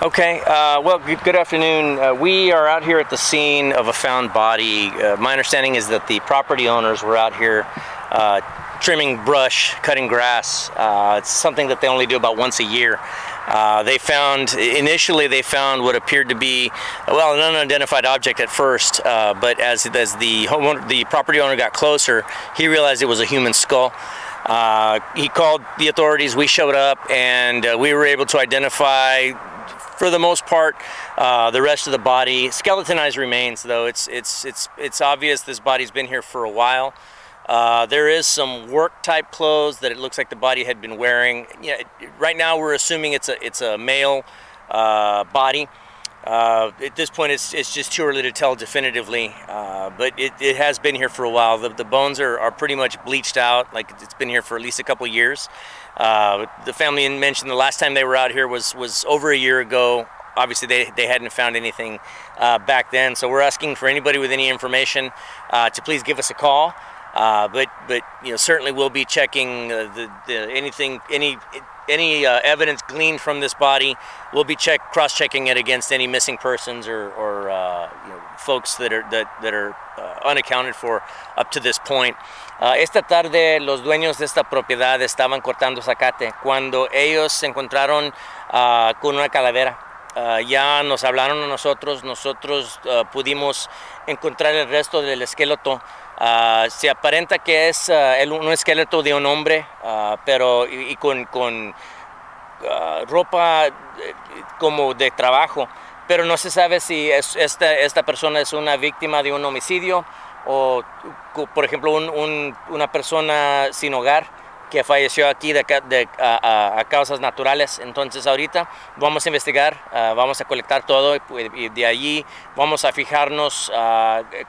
Okay, well, good afternoon. We are out here at the scene of a found body. My understanding is that the property owners were out here trimming brush, cutting grass. It's something that they only do about once a year. Initially they found what appeared to be, well, an unidentified object at first, but as the property owner got closer, he realized it was a human skull. He called the authorities, we showed up, and we were able to identify, for the most part, the rest of the body. Skeletonized remains, though. It's obvious this body's been here for a while. There is some work-type clothes that it looks like the body had been wearing. Yeah, right now we're assuming it's a male body. At this point, it's just too early to tell definitively, but it has been here for a while. The bones are pretty much bleached out, like it's been here for at least a couple years. The family mentioned the last time they were out here was over a year ago. Obviously, they hadn't found anything back then, so we're asking for anybody with any information to please give us a call. But certainly we'll be checking any evidence gleaned from this body. We'll be cross-checking it against any missing persons or folks that are unaccounted for up to this point. Esta tarde los dueños de esta propiedad estaban cortando zacate cuando ellos se encontraron con una calavera. Ya nos hablaron a nosotros pudimos encontrar el resto del esqueleto. Se aparenta que es un esqueleto de un hombre, pero con ropa como de trabajo, pero no se sabe si esta persona es una víctima de un homicidio o, por ejemplo, una persona sin hogar que falleció aquí a causas naturales. Entonces ahorita vamos a investigar, vamos a colectar todo y de allí vamos a fijarnos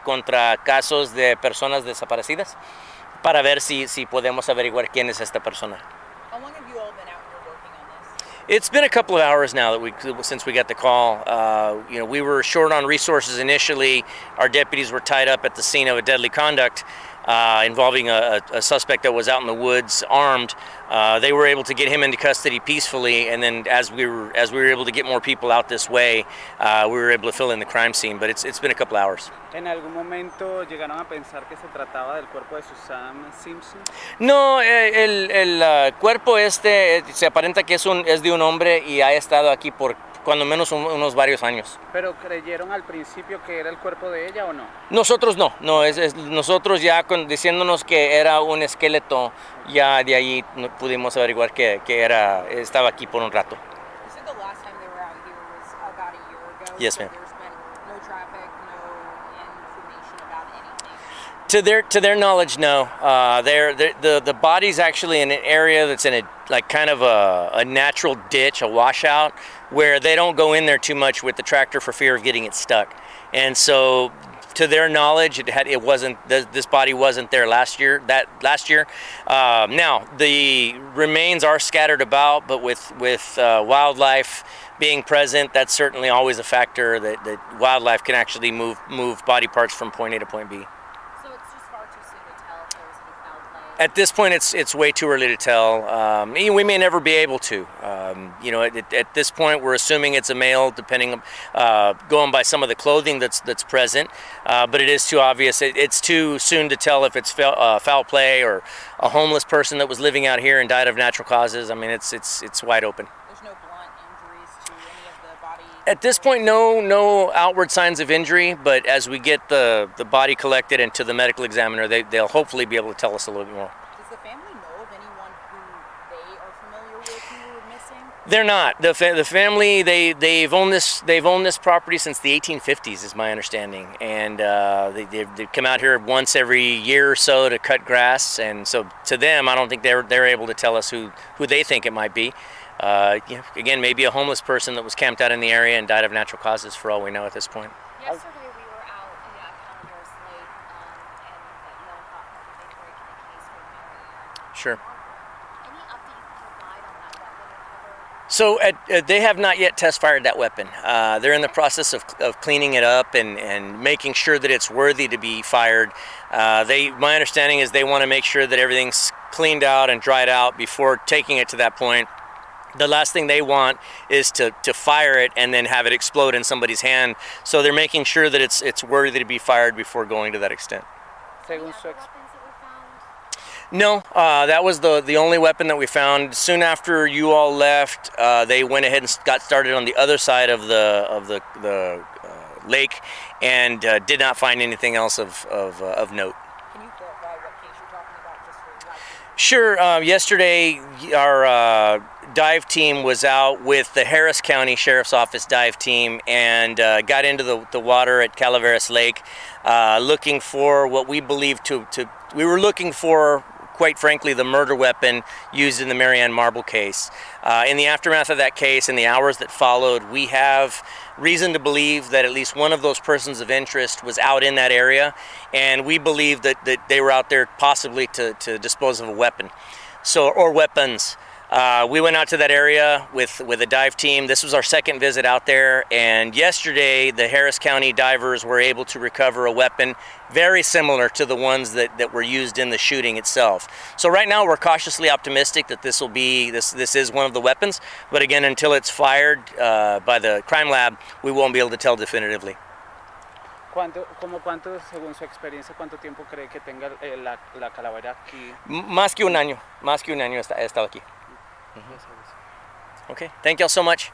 contra casos de personas desaparecidas para ver si podemos averiguar quién es esta persona. How long have you all been out here working on this? It's been a couple of hours now since we got the call. We were short on resources initially. Our deputies were tied up at the scene of a deadly conduct involving a suspect that was out in the woods armed. They were able to get him into custody peacefully, and then as we were able to get more people out this way, we were able to fill in the crime scene. But it's been a couple hours. ¿En algún momento llegaron a pensar que se trataba del cuerpo de Susan Simpson? No, el cuerpo se aparenta que es de un hombre y ha estado aquí por cuando menos unos varios años. ¿Pero creyeron al principio que era el cuerpo de ella o no? Nosotros no, nosotros ya diciéndonos que era un esqueleto, ya de ahí pudimos averiguar que estaba aquí por un rato. You said the last time they were out here was about a year ago. Yes, so ma'am. There's been no traffic, no information about anything. To their knowledge, no. The body's actually in an area that's in kind of a natural ditch, a washout, where they don't go in there too much with the tractor for fear of getting it stuck. And so, to their knowledge, this body wasn't there last year. Now the remains are scattered about, but with wildlife being present, that's certainly always a factor that wildlife can actually move body parts from point A to point B. So it's just far too soon to tell if there was any foul play? At this point, it's way too early to tell. We may never be able to. At this point, we're assuming it's a male, going by some of the clothing that's present. But it is too obvious. It's too soon to tell if it's foul play or a homeless person that was living out here and died of natural causes. I mean, it's wide open. There's no blunt injuries to any of the body? At this point, no outward signs of injury, but as we get the body collected and to the medical examiner, they'll hopefully be able to tell us a little bit more. Does the family know of anyone who they are familiar with who were missing? They're not. The family, they've owned this property since the 1850s, is my understanding, and they come out here once every year or so to cut grass, and so to them, I don't think they're able to tell us who they think it might be. Again, maybe a homeless person that was camped out in the area and died of natural causes, for all we know at this point. Yesterday we were out in Calendars Lake, and that young cop was breaking the case for Mary. Sure. Any update you can provide on that weapon recovered? So they have not yet test fired that weapon. They're in the process of cleaning it up and making sure that it's worthy to be fired. My understanding is they want to make sure that everything's cleaned out and dried out before taking it to that point. the last thing they want is to fire it and then have it explode in somebody's hand. So they're making sure that it's worthy to be fired before going to that extent. Según Any su other ex- weapons that were found? No, that was the only weapon that we found. Soon after you all left, they went ahead and got started on the other side of the lake, and did not find anything else of note. Can you clarify what case you're talking about just for life? Sure. Yesterday, our dive team was out with the Harris County Sheriff's Office dive team and got into the water at Calaveras Lake, looking for what we believe we were looking for, quite frankly, the murder weapon used in the Marianne Marble case. In the aftermath of that case, in the hours that followed, we have reason to believe that at least one of those persons of interest was out in that area, and we believe that they were out there possibly to dispose of a weapon, or weapons. We went out to that area with a dive team. This was our second visit out there, and yesterday the Harris County divers were able to recover a weapon very similar to the ones that were used in the shooting itself. So right now we're cautiously optimistic that this is one of the weapons, but again, until it's fired by the crime lab, we won't be able to tell definitively. ¿Cuánto, según su experiencia, cuánto tiempo cree que tenga la calavera aquí? Más que un año ha estado aquí. Okay, thank y'all so much.